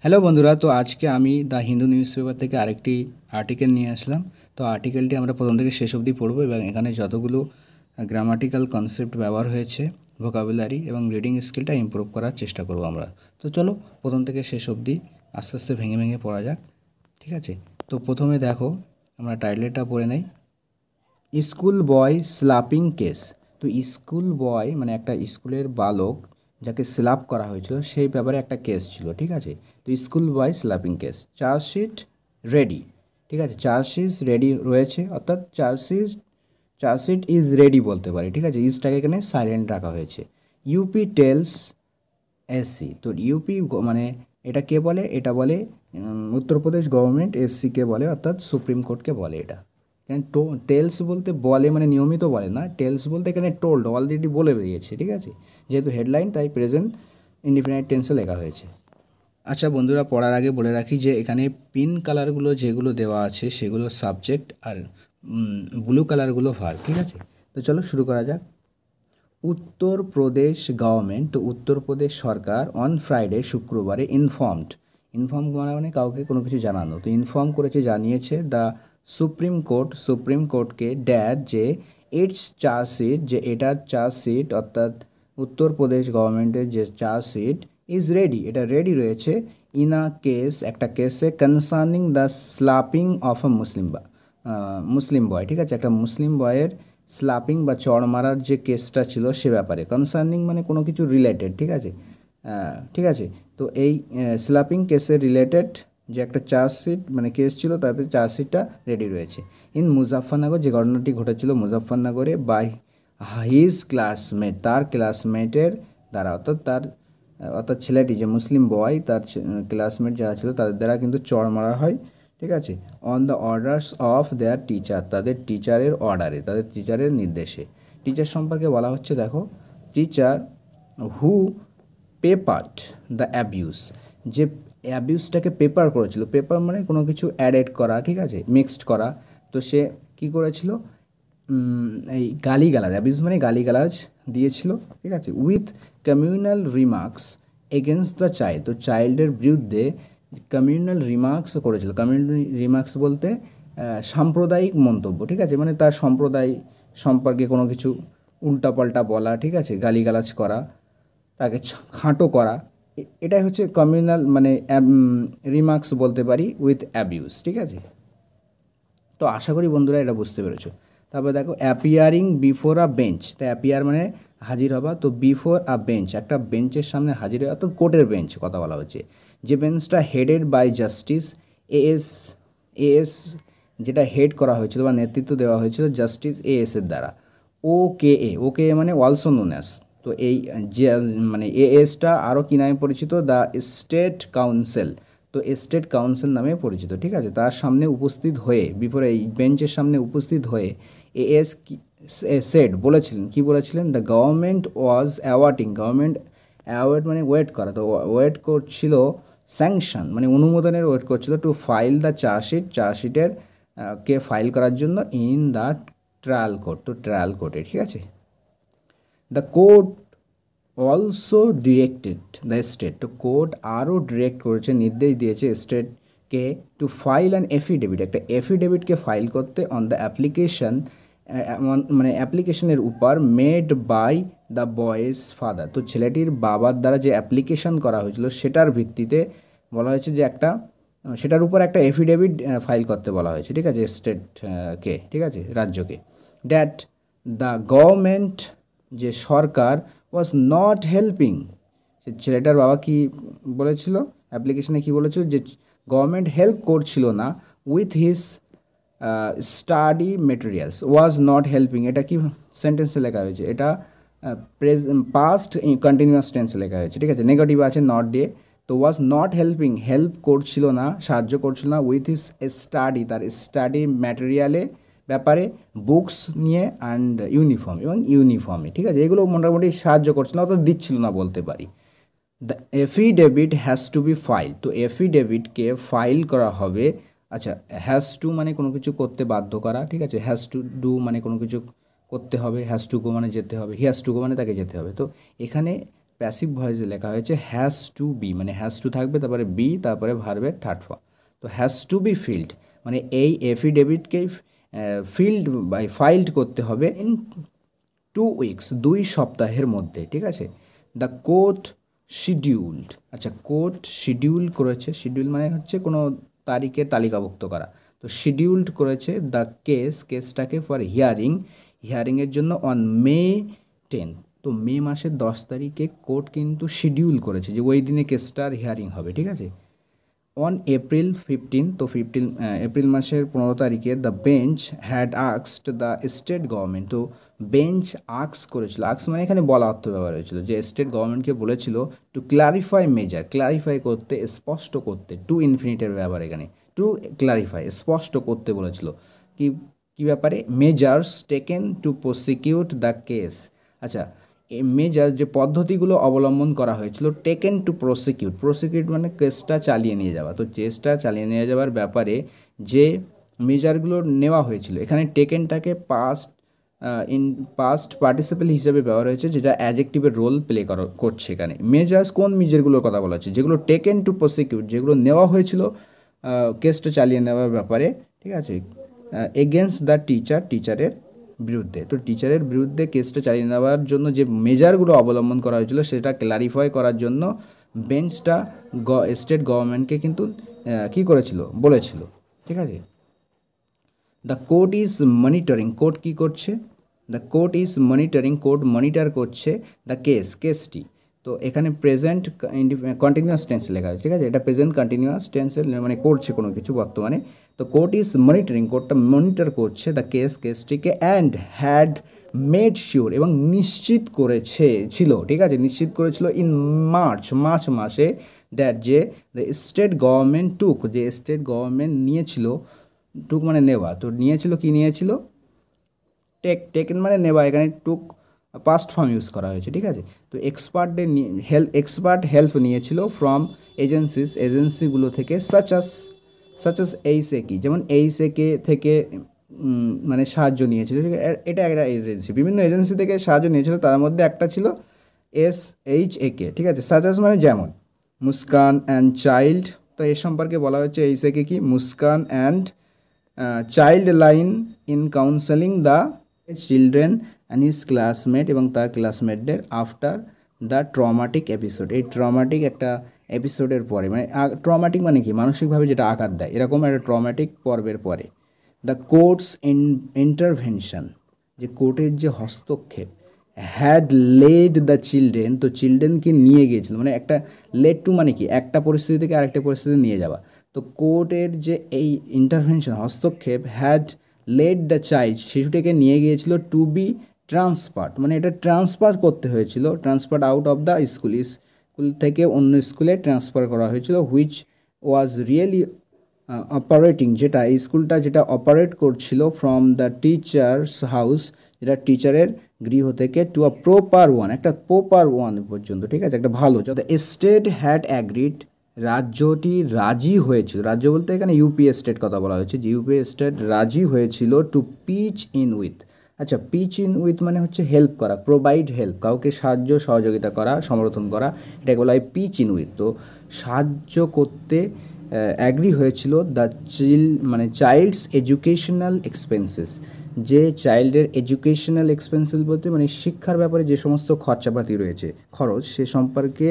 Hello বন্ধুরা, তো আজকে আমি দ্য হিন্দু নিউজ পেপার থেকে আরেকটি আর্টিকেল নিয়ে আসলাম। তো আর্টিকেলটি আমরা প্রথম থেকে শেষ অবধি পড়বো এবং এখানে যতগুলো গ্রামাটিক্যাল কনসেপ্ট ব্যবহার হয়েছে, ভোকাবুলারি এবং রিডিং স্কিলটা ইমপ্রুভ করার চেষ্টা করব আমরা। তো চলো প্রথম থেকে শেষ অবধি আস্তে আস্তে ভেঙে ভেঙে পড়া যাক, ঠিক আছে? তো প্রথমে দেখো, আমরা টাইটেলটা পড়ে নেই, স্কুল বয় স্ল্যাপিং কেস। তো স্কুল বয় মানে একটা স্কুলের বালক যাকে স্ল্যাপ করা হয়েছিল সেই ব্যাপারে একটা কেস ছিল, ঠিক আছে? তো school boy slapping case, chargesheet ready, ঠিক আছে? চার্জশিট রেডি রয়েছে, অর্থাৎ চার্জশিট ইজ রেডি বলতে পারি, ঠিক আছে? ইজটাকে এখানে সাইলেন্ট রাখা হয়েছে। ইউপি টেলস এসসি, তো ইউপি মানে এটা কে বলে? এটা বলে উত্তরপ্রদেশ গভর্নমেন্ট, এসসিকে বলে, অর্থাৎ সুপ্রিম কোর্টকে বলে। এটা এখানে টেলস বলতে বলে মানে নিয়মিত বলে না, টেলস বলতে এখানে টোল্ড, অলরেডি বলে বেরিয়েছে, ঠিক আছে? যেহেতু হেডলাইন তাই প্রেজেন্ট ইনডিফিনাইট টেন্সে লেখা হয়েছে। আচ্ছা বন্ধুরা, পড়ার আগে বলে রাখি যে এখানে পিঙ্ক কালারগুলো যেগুলো দেওয়া আছে সেগুলো সাবজেক্ট আর ব্লু কালারগুলো ভার্ব, ঠিক আছে? তো চলো শুরু করা যাক। উত্তরপ্রদেশ গভর্নমেন্ট, তো উত্তরপ্রদেশ সরকার অন ফ্রাইডে, শুক্রবারে, ইনফর্ম মানে কাউকে কোনো কিছু জানানো, তো ইনফর্ম করেছে, জানিয়েছে দ্য সুপ্রিম কোর্টকে ড্যাট যে ইটস চার্জশিট, যে এটার চার্জশিট অর্থাৎ উত্তরপ্রদেশ গভর্নমেন্টের যে চার্জশিট ইজ রেডি, এটা রেডি রয়েছে, ইন আ কেস, একটা কেসে, কনসার্নিং দ্য স্ল্যাপিং অফ আ মুসলিম বয়, ঠিক আছে? একটা মুসলিম বয়ের স্ল্যাপিং বা চড় মারার যে কেসটা ছিল সে ব্যাপারে, কনসার্নিং মানে কোনো কিছু রিলেটেড, ঠিক আছে? ঠিক আছে, তো এই স্ল্যাপিং কেসের রিলেটেড যে একটা চার্জশিট মানে কেস ছিল, তাতে চার্জশিটটা রেডি রয়েছে। ইন মুজাফফরনগর, যে ঘটনাটি ঘটেছিল মুজাফফরনগরে, বাই হিজ ক্লাসমেট, তার ক্লাসমেটের দ্বারা, অর্থাৎ ছেলেটি যে মুসলিম বয়, তার ক্লাসমেট যারা ছিল তাদের দ্বারা কিন্তু চড় মারা হয়, ঠিক আছে? On the orders of their teacher, তাদের টিচারের অর্ডারে, তাদের টিচারের নির্দেশে। টিচার সম্পর্কে বলা হচ্ছে, দেখো, টিচার হু পেপার্ড দ্য অ্যাবিউস, যে অ্যাবিউসটাকে পেপার করেছিল, পেপার মানে কোনো কিছু অ্যাডেড করা, ঠিক আছে? মিক্সড করা, তো সে কী করেছিল? এই গালিগালাজ, অ্যাবিউস মানে গালিগালাজ দিয়েছিল, ঠিক আছে? With communal remarks against the child, তো চাইল্ডের বিরুদ্ধে কমিউনাল রিমার্কসও করেছিল। কমিউনাল রিমার্কস বলতে সাম্প্রদায়িক মন্তব্য, ঠিক আছে? মানে তার সম্প্রদায় সম্পর্কে কোনো কিছু উল্টাপাল্টা বলা, ঠিক আছে? গালিগালাজ করা, তাকে খাটো করা, এটাই হচ্ছে কমিউনাল মানে রিমার্কস বলতে পারি উইথ অ্যাবিউস, ঠিক আছে? তো আশা করি বন্ধুরা এটা বুঝতে পেরেছো। তারপরে দেখো, অ্যাপিয়ারিং বিফোর আ বেঞ্চ, তো অ্যাপিয়ার মানে হাজির হবা, তো বিফোর আ বেঞ্চ একটা বেঞ্চের সামনে হাজির হওয়া, অর্থাৎ কোর্টের বেঞ্চ কথা বলা হচ্ছে, যে বেঞ্চটা headed by justice AS AS, যেটা হেড করা হয়েছিল বা নেতৃত্ব দেওয়া হয়েছিল জাস্টিস এএসের দ্বারা। ওকে মানে অলসো নোন অ্যাজ, তো এই যে মানে এএসটা আরও কী নামে পরিচিত? দ্য স্টেট কাউন্সিল, তো স্টেট কাউন্সিল নামে পরিচিত, ঠিক আছে? তার সামনে উপস্থিত হয়ে, বিফোরে এই বেঞ্চের সামনে উপস্থিত হয়ে এএস সেড বলেছিলেন, কি বলেছিলেন? The government was government award মানে ওয়েট করা, তো ওয়েট করছিল, স্যাংশন মানে অনুমোদনের ওয়েট করছিল, টু ফাইল দ্য চার্জশিটের কে ফাইল করার জন্য, ইন দ্য ট্রায়াল কোর্ট, তো ট্রায়াল কোর্টে, ঠিক আছে? The court also directed the state, তো কোর্ট আরও ডিরেক্ট করেছে, নির্দেশ দিয়েছে স্টেটকে, টু ফাইল অ্যান এফিডেভিট, একটা এফিডেভিটকে ফাইল করতে, অন দ্য অ্যাপ্লিকেশন মানে অ্যাপ্লিকেশনের উপর, made by the boy's father, তো ছেলেটির বাবার দ্বারা যে অ্যাপ্লিকেশন করা হয়েছিল সেটার ভিত্তিতে বলা হয়েছে যে একটা সেটার উপর একটা এফিডেভিট ফাইল করতে বলা হয়েছে, ঠিক আছে? স্টেটকে, ঠিক আছে? রাজ্যকে। দ্যাট দ্য গভর্নমেন্ট, যে সরকার, ওয়াজ নট হেল্পিং, সে ছেলেটার বাবা কি বলেছিল অ্যাপ্লিকেশনে, কি বলেছিল? যে গভর্নমেন্ট হেল্প করছিল না with his study materials, was not helping, এটা কি সেন্টেন্সে লেখা হয়েছে? এটা পাস্ট কন্টিনিউয়াস টেন্সে লেখা হয়েছে, ঠিক আছে? নেগেটিভ আছে নট দিয়ে, তো ওয়াজ নট হেল্পিং, হেল্প করছিল না, সাহায্য করছিল না, উইথ হিজ স্টাডি, তার স্টাডি ম্যাটেরিয়ালে ব্যাপারে, বুকস নিয়ে, অ্যান্ড ইউনিফর্মে, ঠিক আছে? এগুলো মোটামুটি সাহায্য করছিল না, অর্থাৎ দিচ্ছিল না বলতে পারি। The affidavit has to be file, তো এফিডেভিটকে ফাইল করা হবে। আচ্ছা, হ্যাজ টু মানে কোনো কিছু করতে বাধ্য করা, ঠিক আছে? হ্যাজ টু ডু মানে কোনো কিছু করতে হবে, হ্যাজ টু গো মানে যেতে হবে, হি হ্যাজ টু গো মানে তাকে যেতে হবে। তো এখানে প্যাসিভ ভয়েসে লেখা হয়েছে হ্যাজ টু বি, মানে হ্যাজ টু থাকবে, তারপরে বি, তারপরে ভার্বের থার্ড ফর্ম। তো হ্যাজ টু বি ফিল্ড, মানে এই এফিডেভিটকেই ফিল্ড বাই ফাইল্ড করতে হবে ইন 2 উইকস, 2 সপ্তাহের মধ্যে, ঠিক আছে। দ্য কোর্ট শিডিউলড, আচ্ছা কোর্ট শিডিউল করেছে, শিডিউল মানে হচ্ছে কোনো তারিখে তালিকাভুক্ত করা, তো শিডিউলড করেছে দ্য কেসটাকে ফর হিয়ারিংয়ের জন্য অন মে 10। তো মে মাসের 10 তারিখে কোর্ট কিন্তু শিডিউল করেছে যে ওই দিনে কেসটার হিয়ারিং হবে, ঠিক আছে। অন এপ্রিল 15, তো এপ্রিল মাসের 15 তারিখে দ্য বেঞ্চ হ্যাড আক্সড দ্য স্টেট গভর্নমেন্ট, তো বেঞ্চ আক্স করেছিল, আক্স মানে এখানে বলা অর্থ ব্যবহার হয়েছিল, যে স্টেট গভর্নমেন্টকে বলেছিল টু ক্লারিফাই মেজার, ক্লারিফাই করতে, স্পষ্ট করতে, টু ইনফিনিটের ব্যবহার এখানে, টু ক্লারিফাই স্পষ্ট করতে বলেছিল কি কি ব্যাপারে, measures taken to prosecute the case. আচ্ছা, এই মেজার যে পদ্ধতিগুলো অবলম্বন করা হয়েছিল, টেকেন টু প্রসিকিউট মানে কেসটা চালিয়ে নিয়ে যাওয়া, তো কেসটা চালিয়ে নিয়ে যাওয়ার ব্যাপারে যে মেজারগুলো নেওয়া হয়েছিল, এখানে টেকেনটাকে পাস্ট পার্টিসিপেল হিসেবে ব্যবহার হয়েছে, যেটা অ্যাডজেক্টিভের রোল প্লে করছে এখানে। মেজার্স কোন মেজারগুলোর কথা বলা হচ্ছে, যেগুলো টেকেন টু প্রসিকিউট, যেগুলো নেওয়া হয়েছিল কেসটা চালিয়ে নেওয়ার ব্যাপারে, ঠিক আছে, এগেনস্ট দ্য টিচারের বিরুদ্ধে। তো টিচারের বিরুদ্ধে কেসটা চালিয়ে নেওয়ার জন্য যে মেজারগুলো অবলম্বন করা হয়েছিল সেটা ক্লারিফাই করার জন্য বেঞ্চটা স্টেট গভর্নমেন্টকে কিন্তু কী করেছিল, বলেছিল, ঠিক আছে। The court is monitoring, court কী করছে, the court is monitoring, court monitor করছে দ্য কেসটি। তো এখানে প্রেজেন্ট কন্টিনিউয়াস টেন্স লেখা আছে, ঠিক আছে, এটা প্রেজেন্ট কন্টিনিউয়াস টেন্সের মানে করছে কোনো কিছু বর্তমানে। তো কোর্ট ইজ মনিটরিং, কোর্টটা মনিটর করছে দ্য কেসটিকে, অ্যান্ড হ্যাড মেড শিওর, এবং নিশ্চিত করেছিল, ঠিক আছে, নিশ্চিত করেছিল ইন মার্চ মাসে, দ্যাট যে দ্য স্টেট গভর্নমেন্ট টুক, যে স্টেট গভর্নমেন্ট নিয়েছিল, টুক মানে নেওয়া, তো নিয়েছিল, কি নিয়েছিল, টেকেন মানে নেওয়া, এখানে টুক পাস্ট ফর্ম ইউজ করা হয়েছে, ঠিক আছে। তো এক্সপার্ট হেল্প নিয়েছিল ফ্রম এজেন্সিগুলো থেকে, সাচ আস এইসএকে, যেমন এইসএকে থেকে মানে সাহায্য নিয়েছিল, ঠিক আছে, এটা একটা এজেন্সি, বিভিন্ন এজেন্সি থেকে সাহায্য নিয়েছিল, তার মধ্যে একটা ছিল SHAK, ঠিক আছে। সাচ আস মানে যেমন মুস্কান অ্যান্ড চাইল্ড, তো এর সম্পর্কে বলা হচ্ছে এইসএকে কি, Muskan and child line in counselling the children and his classmate, এবং তার ক্লাসমেটদের আফটার দ্য ট্রমাটিক এপিসোড, এই ট্রমাটিক একটা এপিসোডের পরে, মানে ট্রমাটিক মানে কি, মানসিকভাবে যেটা আঘাত দেয়, এরকম একটা ট্রমাটিক পর্বের পরে। দ্য কোর্টস ইন্টারভেনশন, যে কোর্টের যে হস্তক্ষেপ, হ্যাড লেড দ্য চিলড্রেন, তো চিলড্রেনকে নিয়ে গিয়েছিল, মানে একটা লেড টু মানে কি, একটা পরিস্থিতি থেকে আরেকটা পরিস্থিতি নিয়ে যাওয়া, তো কোর্টের যে এই ইন্টারভেনশন হস্তক্ষেপ, হ্যাড লেড দ্য চাইল্ড, শিশুটিকে নিয়ে গিয়েছিল টু বি ট্রান্সফার্ড, মানে এটা ট্রান্সফার করতে হয়েছিল, transferred out of the school থেকে অন্য স্কুলে ট্রান্সফার করা হয়েছিল, হুইচ ওয়াজ রিয়েলি অপারেটিং, যেটা এই স্কুলটা যেটা অপারেট করছিল ফ্রম দ্য টিচার্স হাউস, যেটা টিচারের গৃহ থেকে, টু আ প্রপার ওয়ান, একটা প্রপার ওয়ান পর্যন্ত, ঠিক আছে, একটা ভালো, যত স্টেট হ্যাড অ্যাগ্রিড, রাজ্যটি রাজি হয়েছিল, রাজ্য বলতে এখানে ইউপি স্টেট কথা বলা হয়েছে, যে ইউপি স্টেট রাজি হয়েছিল টু পিচ ইন উইথ, আচ্ছা পিচ ইন উইথ মানে হচ্ছে হেল্প করা, প্রোভাইড হেল্প, কাউকে সাহায্য সহযোগিতা করা, সমর্থন করা, এটাকে বলা হয় পিচ ইন উইথ। তো সাহায্য করতে অ্যাগ্রি হয়েছিল দ্য চাইল্ডস এডুকেশনাল এক্সপেন্সেস, যে চাইল্ডের এডুকেশনাল এক্সপেন্সেস বলতে মানে শিক্ষার ব্যাপারে যে সমস্ত খরচাপাতি রয়েছে, খরচ, সে সম্পর্কে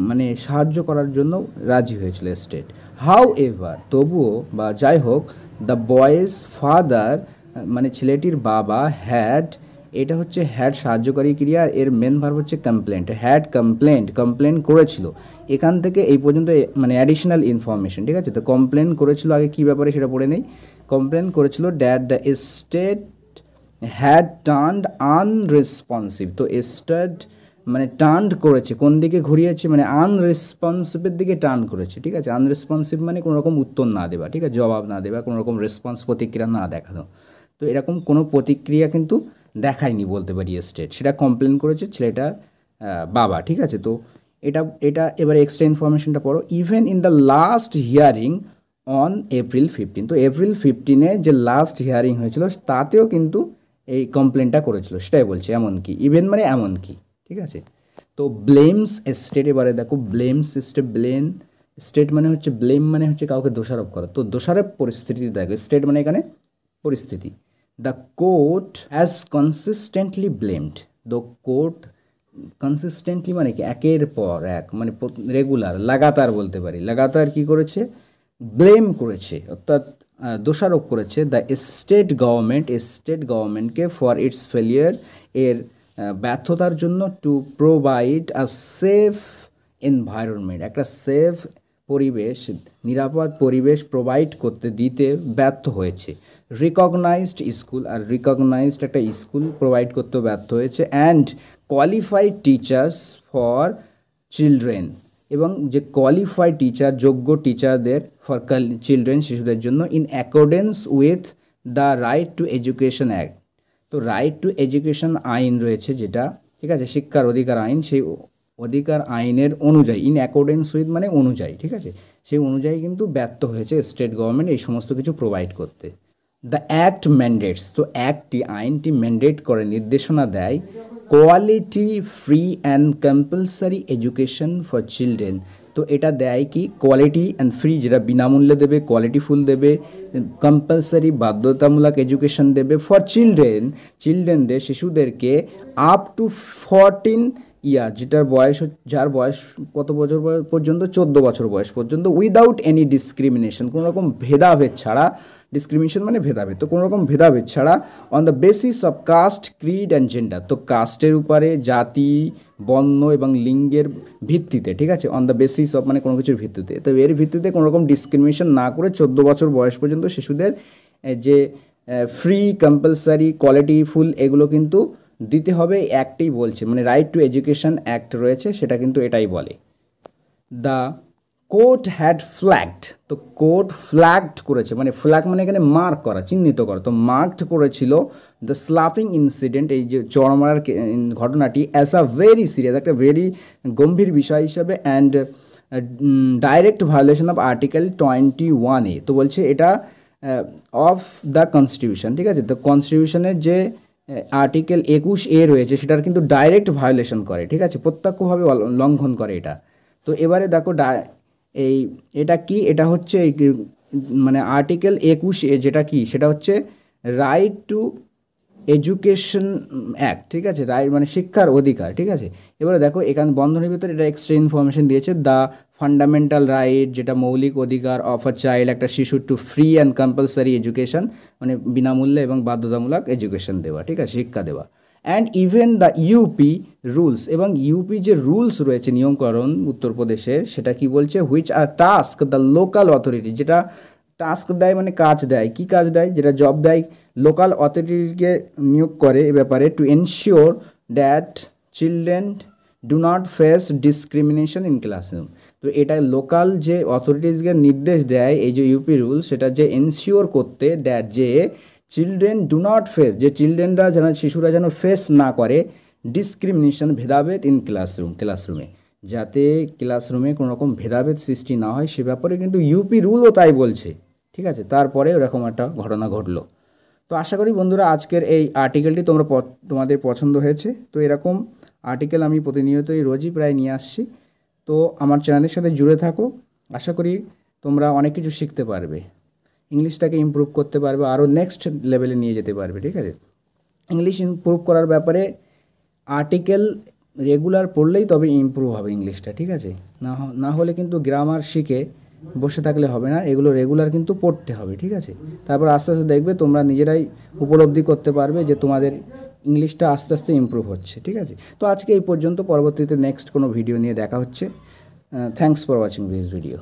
মানে সাহায্য করার জন্য রাজি হয়েছিল স্টেট। হাউ এভার, তবুও বা যাই হোক, দ্য বয়েজ ফাদার মানে ছেলেটির বাবা, হ্যাড, এটা হচ্ছে হ্যাড সাহায্যকারী ক্রিয়া, এর মেন ভার্ব হচ্ছে কমপ্লেন্ট, হ্যাড কমপ্লেন করেছিল, এখান থেকে এই পর্যন্ত মানে অ্যাডিশনাল ইনফরমেশন, ঠিক আছে। তো কমপ্লেন করেছিল, আগে কী ব্যাপারে সেটা পড়ে নেই, কমপ্লেন করেছিল that the state had turned unresponsive, তো স্টেট মানে টার্ন করেছে, কোন দিকে ঘুরিয়েছে, মানে আনরেসপন্সিভের দিকে টার্ন করেছে, ঠিক আছে। আনরেসপন্সিভ মানে কোনো রকম উত্তর না দেওয়া, ঠিক আছে, জবাব না দেওয়া, কোনো রকম প্রতিক্রিয়া না দেখানো, তো এরকম কোনো প্রতিক্রিয়া কিন্তু দেখায়নি বলতে পারি স্টেট, সেটা কমপ্লেন করেছে ছেলেটার বাবা, ঠিক আছে। তো এটা এবারে এক্সট্রা ইনফরমেশনটা পড়ো। Even in the last hearing on April 15, তো এপ্রিল 15 যে লাস্ট হিয়ারিং হয়েছিল তাতেও কিন্তু এই কমপ্লেনটা করেছিল, সেটাই বলছে, এমনকি ইভেন মানে এমনকি, ঠিক আছে। তো ব্লেমস স্টেট, এবারে দেখো ব্লেমস স্টেট, স্টেট মানে হচ্ছে ব্লেম মানে হচ্ছে কাউকে দোষারোপ করা, তো দোষারোপ পরিস্থিতি দেখো, স্টেট মানে এখানে পরিস্থিতি। The court has consistently blamed, the court consistently মানে কি একের পর এক, মানে রেগুলার, লাগাতার বলতে পারি, লাগাতার কি করেছে, ব্লেম করেছে, অর্থাৎ দোষারোপ করেছে দ্য স্টেট গভর্নমেন্টকে ফর ইটস ফেলিয়ার, এর ব্যর্থতার জন্য to provide a safe environment, একটা সেফ পরিবেশ, নিরাপদ পরিবেশ প্রোভাইড করতে দিতে ব্যর্থ হয়েছে। রিকগনাইজড স্কুল, আর রিকগনাইজড একটা স্কুল প্রোভাইড করতে ব্যর্থ হয়েছে। And qualified teachers for children, এবং যে কোয়ালিফাইড টিচার, যোগ্য টিচারদের ফর চিলড্রেন, শিশুদের জন্য, in accordance with the right two education act. তো রাইট টু এডুকেশন আইন রয়েছে যেটা, ঠিক আছে, শিক্ষার অধিকার আইন, সেই অধিকার আইনের অনুযায়ী, ইন অ্যাকর্ডেন্স উইথ মানে অনুযায়ী, ঠিক আছে, সেই অনুযায়ী কিন্তু ব্যর্থ হয়েছে স্টেট গভর্নমেন্ট এই সমস্ত কিছু প্রোভাইড করতে। দ্য অ্যাক্ট ম্যান্ডেটস, তো অ্যাক্টটি, আইনটি ম্যান্ডেট করে, নির্দেশনা দেয়, quality free and compulsory education for children. তো এটা দেয় কি, কোয়ালিটি অ্যান্ড ফ্রি, যেটা বিনামূল্যে দেবে, কোয়ালিটিফুল দেবে, কম্পালসারি বাধ্যতামূলক এডুকেশন দেবে ফর চিলড্রেনদের, শিশুদেরকে, আপ টু 14 ইয়ার, যেটার বয়স, যার বয়স কত বছর পর্যন্ত, 14 বছর বয়স পর্যন্ত, উইদাউট এনি ডিসক্রিমিনেশন, কোনো রকম ভেদাভেদ ছাড়া, ডিসক্রিমিনেশন মানে ভেদাভেদ, তো কোনো রকম ভেদাভেদ ছাড়া, on the basis of caste, creed and gender, তো কাস্টের উপরে, জাতি, বর্ণ এবং লিঙ্গের ভিত্তিতে, ঠিক আছে, অন দ্য বেসিস অফ মানে কোনো কিছুর ভিত্তিতে, তো এর ভিত্তিতে কোনো রকম ডিসক্রিমিনেশন না করে 14 বছর বয়স পর্যন্ত শিশুদের যে ফ্রি, কম্পালসারি, কোয়ালিটিফুল এগুলো কিন্তু দিতে হবে, অ্যাক্টেই বলছে, মানে রাইট টু এডুকেশন অ্যাক্ট রয়েছে সেটা কিন্তু এটাই বলে। দ্য কোর্ট হ্যাড ফ্ল্যাগড, তো কোর্ট ফ্ল্যাগড করেছে, মানে ফ্ল্যাগ মানে এখানে মার্ক করা, চিহ্নিত করা, তো মার্কড করেছিল দ্য স্লাফিং ইনসিডেন্ট, এই যে চড় মারার ঘটনাটি, অ্যাজ আ ভেরি সিরিয়াস, একটা ভেরি গম্ভীর বিষয় হিসাবে, and direct violation of article 21A, তো বলছে এটা অফ দ্য কনস্টিটিউশন, ঠিক আছে, তো কনস্টিটিউশনের যে আর্টিকেল 21A রয়েছে সেটার কিন্তু ডাইরেক্ট ভায়োলেশন করে, ঠিক আছে, প্রত্যক্ষভাবে লঙ্ঘন করে এটা। তো এবারে দেখো এটা কি, এটা হচ্ছে মানে আর্টিকেল 21A যেটা কি, সেটা হচ্ছে রাইট টু এডুকেশন অ্যাক্ট, ঠিক আছে, রাইট মানে শিক্ষার অধিকার, ঠিক আছে। এবারে দেখো এখানে বন্ধনীর ভিতরে এটা এক্সট্রা ইনফরমেশন দিয়েছে, দ্য ফান্ডামেন্টাল রাইট, যেটা মৌলিক অধিকার অফ আ চাইল্ড, একটা শিশু, to free and compulsory education, মানে বিনামূল্যে এবং বাধ্যতামূলক এডুকেশন দেওয়া, ঠিক আছে, শিক্ষা দেওয়া। And even the UP rules, এবং ইউপি যে রুলস রয়েছে, নিয়মকরণ উত্তরপ্রদেশের, সেটা কি বলছে, which are task the local authority, যেটা টাস্ক দেয় মানে কাজ দেয়, কি কাজ দেয়, যেটা জব দেয় লোকাল অথরিটিকে নিয়োগ করে এ ব্যাপারে, to ensure that children do not face discrimination in classroom. তো এটা লোকাল যে অথরিটিসকে নির্দেশ দেয়, এই যে ইউপি রুল, সেটা যে এনশিওর করতে, দ্যাট যে চিলড্রেন ডু নট ফেস, যে চিলড্রেনরা যেন, শিশুরা যেন ফেস না করে ডিসক্রিমিনেশন, ভেদাভেদ ইন ক্লাসরুমে, যাতে ক্লাসরুমে কোনো রকম ভেদাভেদ সৃষ্টি না হয়, সে ব্যাপারে কিন্তু ইউপি রুলও তাই বলছে, ঠিক আছে। তারপরে ওরকম একটা ঘটনা ঘটলো। তো আশা করি বন্ধুরা আজকের এই আর্টিকেলটি তোমাদের পছন্দ হয়েছে। তো এরকম আর্টিকেল আমি প্রতিনিয়তই রোজই প্রায় নিয়ে আসছি, তো আমার চ্যানেলের সাথে জুড়ে থাকো। আশা করি তোমরা অনেক কিছু শিখতে পারবে, ইংলিশটাকে ইমপ্রুভ করতে পারবে, আরও নেক্সট লেভেলে নিয়ে যেতে পারবে, ঠিক আছে। ইংলিশ ইমপ্রুভ করার ব্যাপারে আর্টিকেল রেগুলার পড়লেই তবে ইমপ্রুভ হবে ইংলিশটা, ঠিক আছে, না হলে কিন্তু গ্রামার শিখে বসে থাকলে হবে না, এগুলো রেগুলার কিন্তু পড়তে হবে, ঠিক আছে। তারপর আস্তে আস্তে দেখবে তোমরা নিজেরাই উপলব্ধি করতে পারবে যে তোমাদের ইংলিশটা আস্তে আস্তে ইমপ্রুভ হচ্ছে, ঠিক আছে। তো আজকে এই পর্যন্ত, পরবর্তীতে নেক্সট কোনো ভিডিও নিয়ে দেখা হচ্ছে। Thanks for watching this video.